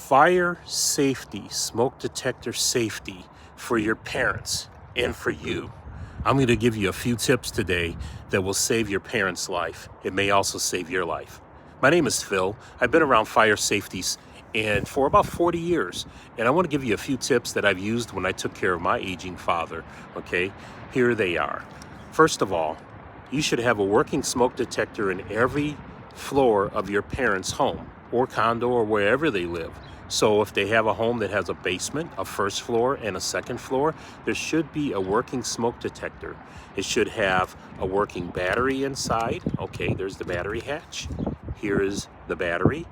Fire safety, smoke detector safety for your parents and for you. I'm going to give you a few tips today that will save your parents' life. It may also save your life. My name is Phil. I've been around fire safeties and for about 40 years. And I want to give you a few tips that I've used when I took care of my aging father. Okay, here they are. First of all, you should have a working smoke detector in every floor of your parents' home or condo or wherever they live. So if they have a home that has a basement, a first floor, and a second floor, there should be a working smoke detector. It should have a working battery inside. Okay, there's the battery hatch. Here is the battery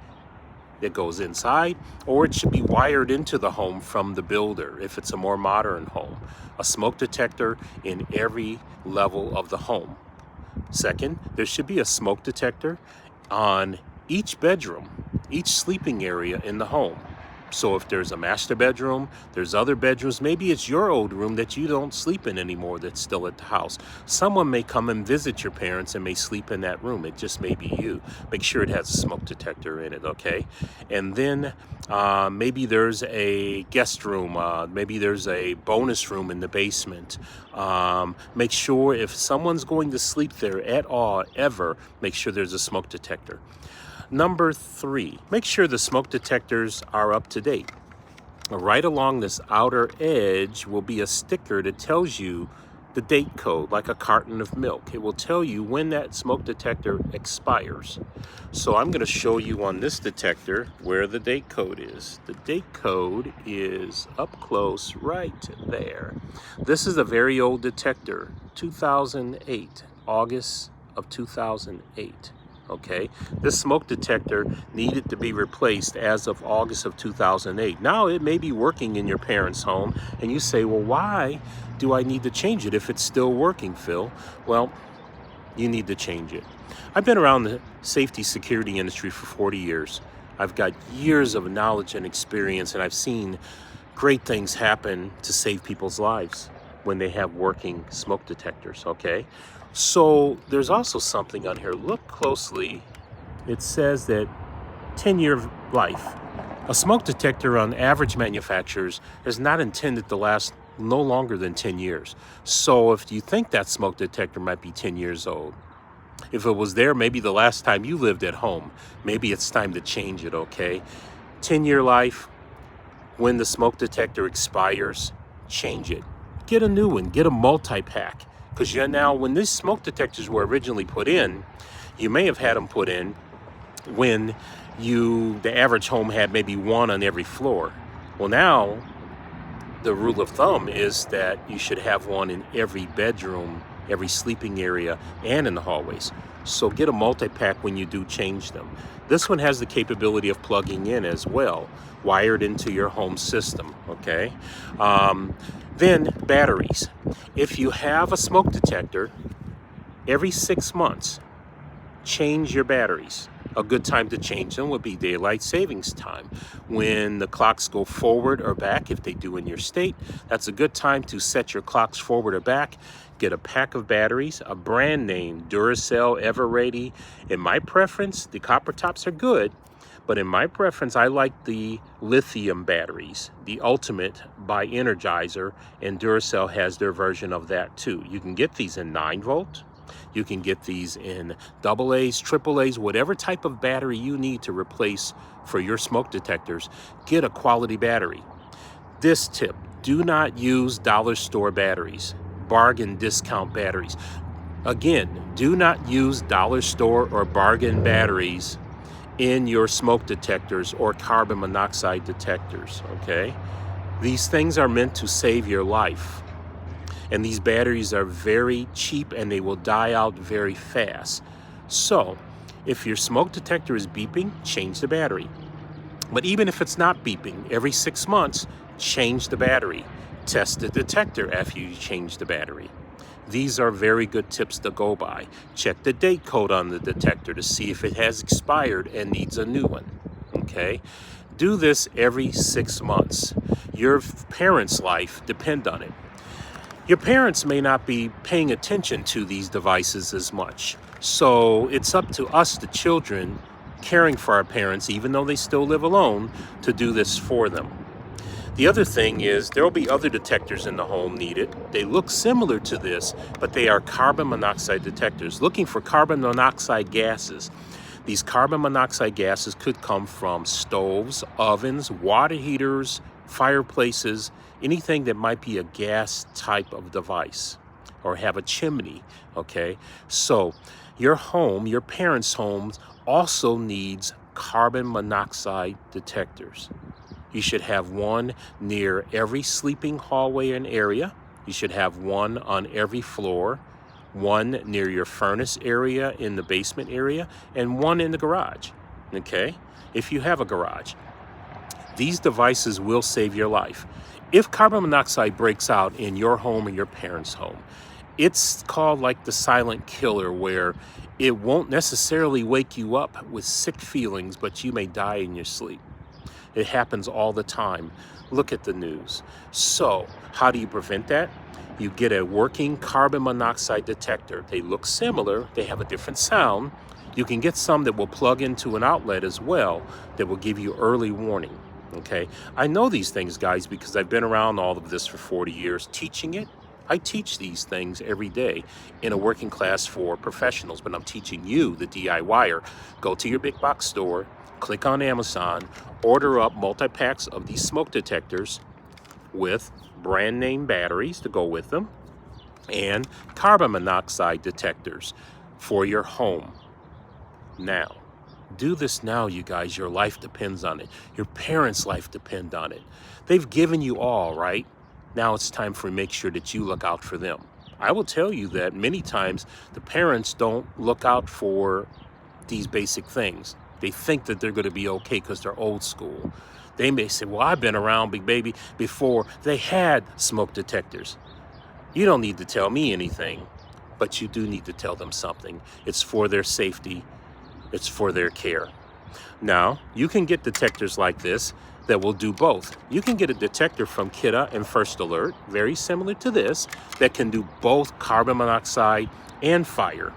that goes inside, or it should be wired into the home from the builder if it's a more modern home. A smoke detector in every level of the home. Second, there should be a smoke detector on each bedroom, each sleeping area in the home. So if there's a master bedroom, there's other bedrooms, maybe it's your old room that you don't sleep in anymore that's still at the house. Someone may come and visit your parents and may sleep in that room. It just may be you. Make sure it has a smoke detector in it, okay? And then maybe there's a guest room, maybe there's a bonus room in the basement. Make sure if someone's going to sleep there at all, ever, make sure there's a smoke detector. Number 3, make sure the smoke detectors are up to date. Right along this outer edge will be a sticker that tells you the date code, like a carton of milk. It will tell you when that smoke detector expires. So I'm going to show you on this detector where the date code is. The date code is up close right there. This is a very old detector, 2008, August of 2008. Okay, this smoke detector needed to be replaced as of August of 2008. Now it may be working in your parents' home, and you say, well, why do I need to change it if it's still working, Phil? Well, you need to change it. I've been around the safety security industry for 40 years. I've got years of knowledge and experience, and I've seen great things happen to save people's lives when they have working smoke detectors, okay? So there's also something on here. Look closely. It says that 10-year life. A smoke detector on average manufacturers is not intended to last no longer than 10 years. So if you think that smoke detector might be 10 years old, if it was there maybe the last time you lived at home, maybe it's time to change it, okay? 10-year life, when the smoke detector expires, change it. Get a new one, get a multi-pack. Because now, when these smoke detectors were originally put in, you may have had them put in when the average home had maybe one on every floor. Well, now, the rule of thumb is that you should have one in every bedroom, every sleeping area, and in the hallways. So get a multi-pack when you do change them. This one has the capability of plugging in as well, wired into your home system, okay? Then batteries. If you have a smoke detector, every 6 months, change your batteries. A good time to change them would be daylight savings time. When the clocks go forward or back, if they do in your state, that's a good time to set your clocks forward or back. Get a pack of batteries, a brand name, Duracell, Everready. In my preference, the copper tops are good, but in my preference, I like the lithium batteries, the Ultimate by Energizer, and Duracell has their version of that too. You can get these in 9 volt. You can get these in AA's, AAA's, whatever type of battery you need to replace for your smoke detectors. Get a quality battery. This tip, do not use dollar store batteries, bargain discount batteries. Again, do not use dollar store or bargain batteries in your smoke detectors or carbon monoxide detectors, okay? These things are meant to save your life. And these batteries are very cheap and they will die out very fast. So, if your smoke detector is beeping, change the battery. But even if it's not beeping, every 6 months, change the battery. Test the detector after you change the battery. These are very good tips to go by. Check the date code on the detector to see if it has expired and needs a new one, okay? Do this every 6 months. Your parents' life depends on it. Your parents may not be paying attention to these devices as much. So it's up to us, the children, caring for our parents, even though they still live alone, to do this for them. The other thing is there will be other detectors in the home needed. They look similar to this, but they are carbon monoxide detectors, looking for carbon monoxide gases. These carbon monoxide gases could come from stoves, ovens, water heaters, fireplaces, anything that might be a gas type of device or have a chimney, okay? So your home, your parents' homes also needs carbon monoxide detectors. You should have one near every sleeping hallway and area. You should have one on every floor, one near your furnace area in the basement area, and one in the garage, okay? If you have a garage. These devices will save your life. If carbon monoxide breaks out in your home or your parents' home, it's called like the silent killer, where it won't necessarily wake you up with sick feelings, but you may die in your sleep. It happens all the time. Look at the news. So, how do you prevent that? You get a working carbon monoxide detector. They look similar, they have a different sound. You can get some that will plug into an outlet as well that will give you early warning, okay? I know these things, guys, because I've been around all of this for 40 years teaching it. I teach these things every day in a working class for professionals, but I'm teaching you, the DIYer. Go to your big box store, click on Amazon, order up multi-packs of these smoke detectors with brand name batteries to go with them and carbon monoxide detectors for your home. Now, do this now, you guys. Your life depends on it. Your parents' life depends on it. They've given you all, right? Now it's time for make sure that you look out for them. I will tell you that many times the parents don't look out for these basic things. They think that they're going to be okay because they're old school. They may say, well, I've been around, big baby, before they had smoke detectors. You don't need to tell me anything, but you do need to tell them something. It's for their safety. It's for their care. Now, you can get detectors like this that will do both. You can get a detector from Kidde and First Alert, very similar to this, that can do both carbon monoxide and fire.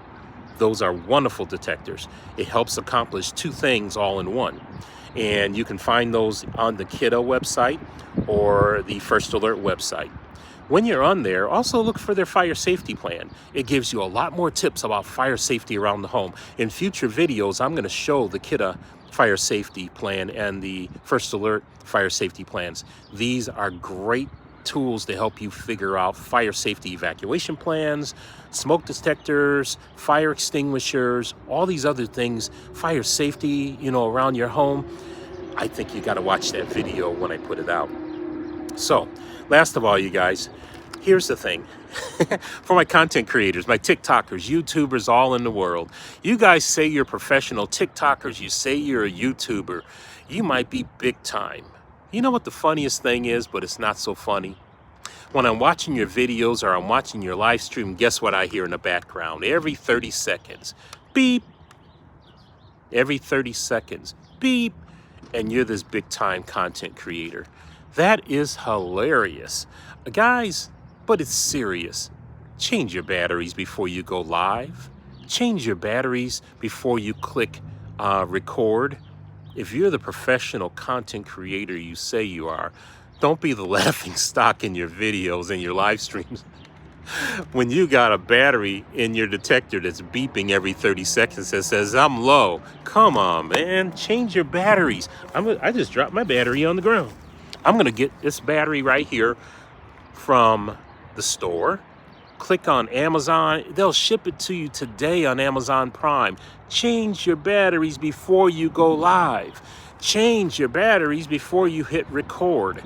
Those are wonderful detectors. It helps accomplish two things all in one. And you can find those on the Kidde website or the First Alert website. When you're on there, also look for their fire safety plan. It gives you a lot more tips about fire safety around the home. In future videos, I'm going to show the Kidde fire safety plan and the First Alert fire safety plans. These are great tools to help you figure out fire safety evacuation plans, smoke detectors, fire extinguishers, all these other things, fire safety, around your home. I think you got to watch that video when I put it out. So, last of all, you guys, here's the thing. For my content creators, my TikTokers, YouTubers all in the world, you guys say you're professional TikTokers, you say you're a YouTuber, you might be big time. You know what the funniest thing is, but it's not so funny? When I'm watching your videos or I'm watching your live stream, guess what I hear in the background? Every 30 seconds, beep. Every 30 seconds, beep. And you're this big time content creator. That is hilarious. Guys, but it's serious. Change your batteries before you go live. Change your batteries before you click record. If you're the professional content creator you say you are, don't be the laughing stock in your videos and your live streams when you got a battery in your detector that's beeping every 30 seconds that says, I'm low. Come on, man. Change your batteries. I just dropped my battery on the ground. I'm going to get this battery right here from the store. Click on Amazon. They'll ship it to you today on Amazon Prime. Change your batteries before you go live. Change your batteries before you hit record.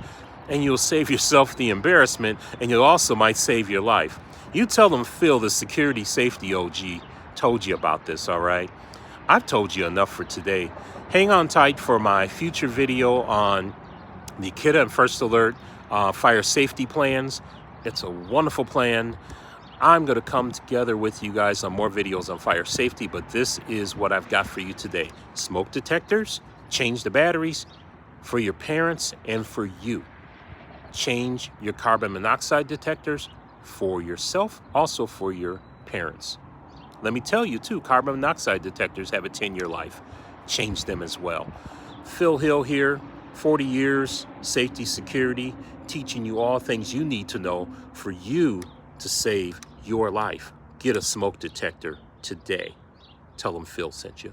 And you'll save yourself the embarrassment, and you also might save your life. You tell them Phil, the security safety OG, told you about this, all right? I've told you enough for today. Hang on tight for my future video on the Kidde and First Alert fire safety plans. It's a wonderful plan. I'm going to come together with you guys on more videos on fire safety, but this is what I've got for you today. Smoke detectors, change the batteries for your parents and for you. Change your carbon monoxide detectors for yourself, also for your parents. Let me tell you too, carbon monoxide detectors have a 10-year life. change them as well. Phil Hill here, 40 years, safety, security, teaching you all things you need to know for you to save your life. Get a smoke detector today. Tell them Phil sent you.